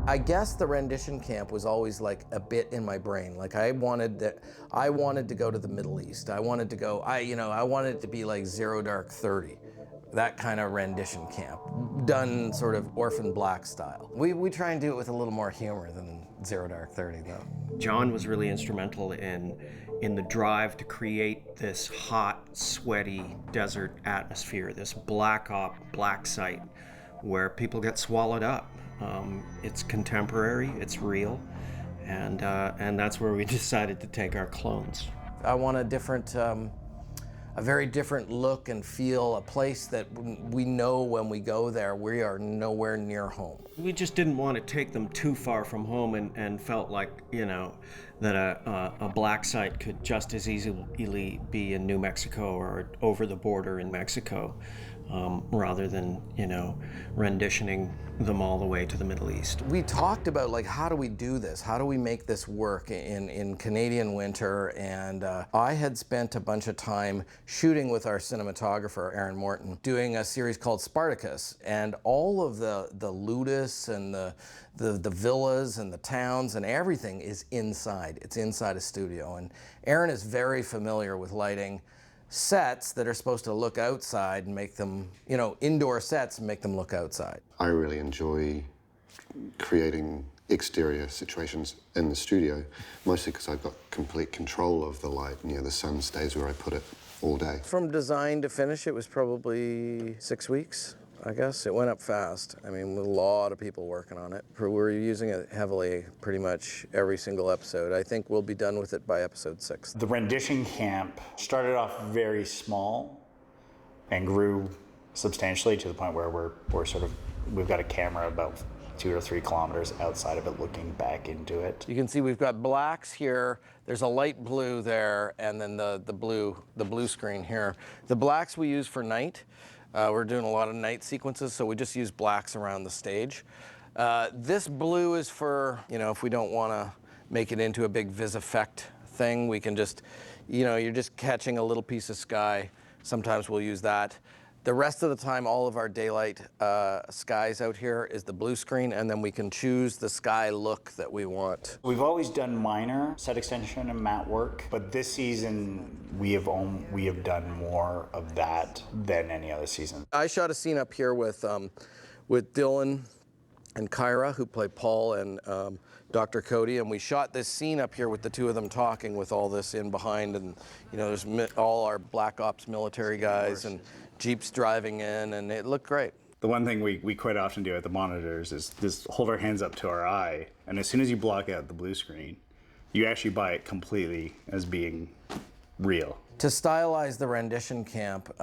I guess the rendition camp was always like a bit in my brain. Like I wanted to go to the Middle East. I wanted to go, I wanted it to be like Zero Dark 30. That kind of rendition camp, done sort of Orphan Black style. We try and do it with a little more humor than Zero Dark 30 though. John was really instrumental in the drive to create this hot, sweaty desert atmosphere, this black site where people get swallowed up. It's contemporary, it's real, and that's where we decided to take our clones. I want a very different look and feel, a place that we know when we go there, we are nowhere near home. We just didn't want to take them too far from home and felt like, that a black site could just as easily be in New Mexico or over the border in Mexico, rather than, renditioning them all the way to the Middle East. We talked about, like, how do we do this? How do we make this work in Canadian winter? And I had spent a bunch of time shooting with our cinematographer, Aaron Morton, doing a series called Spartacus. And all of the ludus and the villas and the towns and everything is inside. It's inside a studio. And Aaron is very familiar with lighting sets that are supposed to look outside and make them, indoor sets and make them look outside. I really enjoy creating exterior situations in the studio, mostly because I've got complete control of the light. The sun stays where I put it all day. From design to finish, it was probably 6 weeks, I guess. It went up fast. I mean, with a lot of people working on it. We're using it heavily pretty much every single episode. I think we'll be done with it by episode 6. The rendition camp started off very small and grew substantially to the point where we've got a camera about 2 or 3 kilometers outside of it looking back into it. You can see we've got blacks here, there's a light blue there, and then the blue screen here. The blacks we use for night. We're doing a lot of night sequences, so we just use blacks around the stage. This blue is for, if we don't want to make it into a big vis effect thing, we can just, you're just catching a little piece of sky. Sometimes we'll use that. The rest of the time, all of our daylight skies out here is the blue screen, and then we can choose the sky look that we want. We've always done minor set extension and matte work, but this season we have done more of that than any other season. I shot a scene up here with Dylan and Kyra, who play Paul and Dr. Cody, and we shot this scene up here with the two of them talking with all this in behind, and there's all our Black Ops military guys and Jeeps driving in, and it looked great. The one thing we quite often do at the monitors is just hold our hands up to our eye, and as soon as you block out the blue screen, you actually buy it completely as being real. To stylize the rendition camp,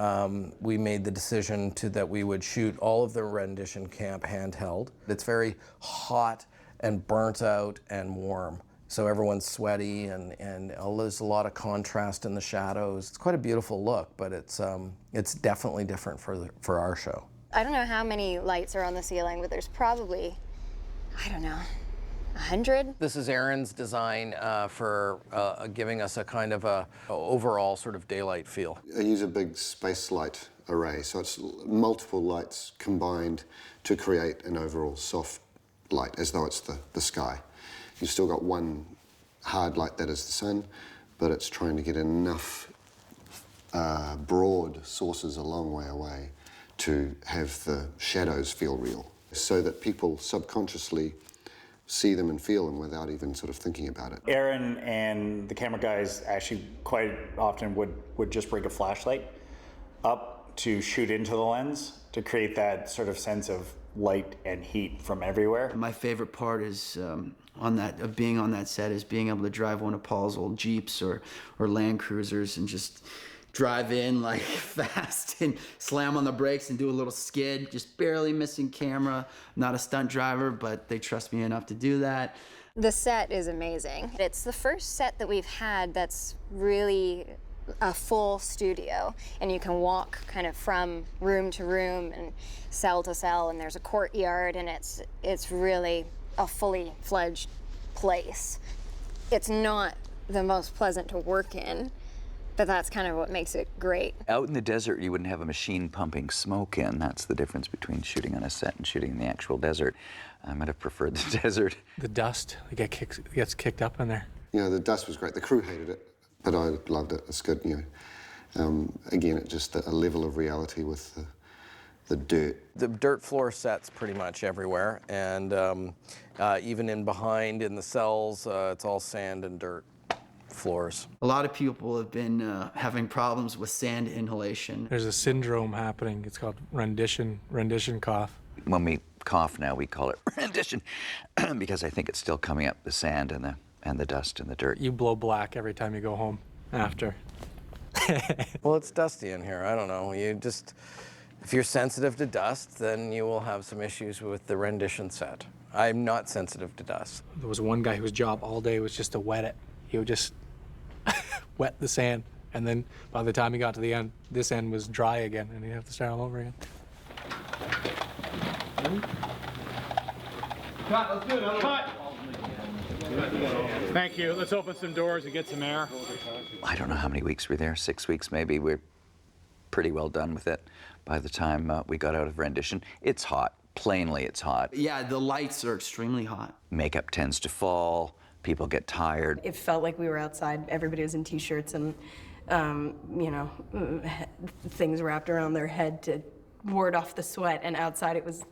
we made the decision that we would shoot all of the rendition camp handheld. It's very hot and burnt out and warm. So everyone's sweaty and there's a lot of contrast in the shadows. It's quite a beautiful look, but it's definitely different for our show. I don't know how many lights are on the ceiling, but there's probably, 100? This is Aaron's design for giving us a kind of a overall sort of daylight feel. I use a big space light array, so it's multiple lights combined to create an overall soft light, as though it's the sky. You've still got one hard light that is the sun, but it's trying to get enough broad sources a long way away to have the shadows feel real, so that people subconsciously see them and feel them without even sort of thinking about it. Aaron and the camera guys actually quite often would just bring a flashlight up to shoot into the lens to create that sort of sense of light and heat from everywhere. My favorite part is of being on that set is being able to drive one of Paul's old Jeeps or Land Cruisers and just drive in like fast and slam on the brakes and do a little skid, just barely missing camera. Not a stunt driver, but they trust me enough to do that. The set is amazing. It's the first set that we've had that's really a full studio, and you can walk kind of from room to room and cell to cell, and there's a courtyard, and it's really a fully fledged place. It's not the most pleasant to work in, But that's kind of what makes it great. Out in the desert, you wouldn't have a machine pumping smoke in. That's the difference between shooting on a set and shooting in the actual desert. I might have preferred the desert. The dust gets kicked up in there. You know, the dust was great. The crew hated it, but I loved it. It's good, you know. Again, it just a level of reality with the dirt. The dirt floor set's pretty much everywhere, and even in behind in the cells, it's all sand and dirt floors. A lot of people have been having problems with sand inhalation. There's a syndrome happening. It's called rendition cough. When we cough now, we call it rendition because I think it's still coming up, the sand and the dust and the dirt. You blow black every time you go home after. Well, it's dusty in here. I don't know. If you're sensitive to dust, then you will have some issues with the rendition set. I'm not sensitive to dust. There was one guy whose job all day was just to wet it. He would just wet the sand, and then by the time he got to the end, this end was dry again, and he'd have to start all over again. Cut, let's do another cut. Thank you. Let's open some doors and get some air. I don't know how many weeks we were there, 6 weeks maybe. We're pretty well done with it by the time we got out of rendition. It's hot. Plainly, it's hot. Yeah, the lights are extremely hot. Makeup tends to fall. People get tired. It felt like we were outside. Everybody was in t-shirts and, you know, things wrapped around their head to ward off the sweat. And outside it was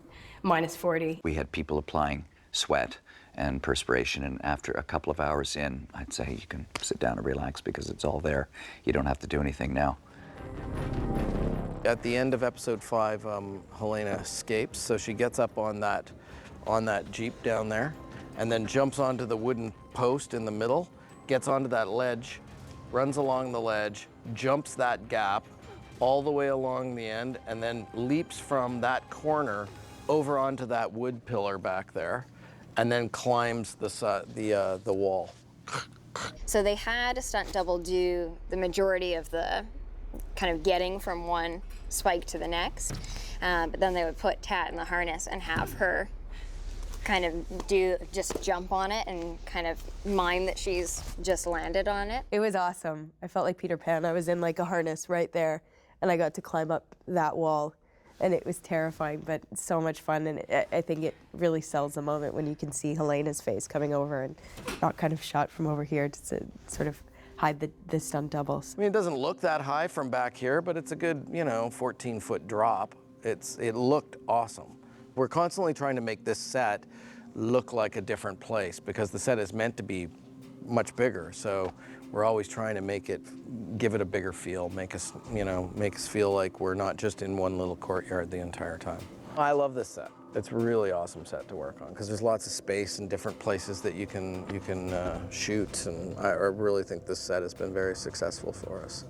minus 40. We had people applying sweat and perspiration, and after a couple of hours in, I'd say you can sit down and relax because it's all there. You don't have to do anything now. At the end of episode 5, Helena escapes, so she gets up on that Jeep down there, and then jumps onto the wooden post in the middle, gets onto that ledge, runs along the ledge, jumps that gap all the way along the end, and then leaps from that corner over onto that wood pillar back there, and then climbs the wall. So they had a stunt double do the majority of the kind of getting from one spike to the next, but then they would put Tat in the harness and have her kind of just jump on it and kind of mime that she's just landed on it. It was awesome. I felt like Peter Pan. I was in like a harness right there, and I got to climb up that wall, and it was terrifying, but so much fun. And I think it really sells the moment when you can see Helena's face coming over and not kind of shot from over here to sort of hide the stunt doubles. I mean, it doesn't look that high from back here, but it's a good, 14-foot drop. It looked awesome. We're constantly trying to make this set look like a different place because the set is meant to be much bigger. So we're always trying to give it a bigger feel, make us feel like we're not just in one little courtyard the entire time. I love this set. It's a really awesome set to work on because there's lots of space and different places that you can shoot, and I really think this set has been very successful for us.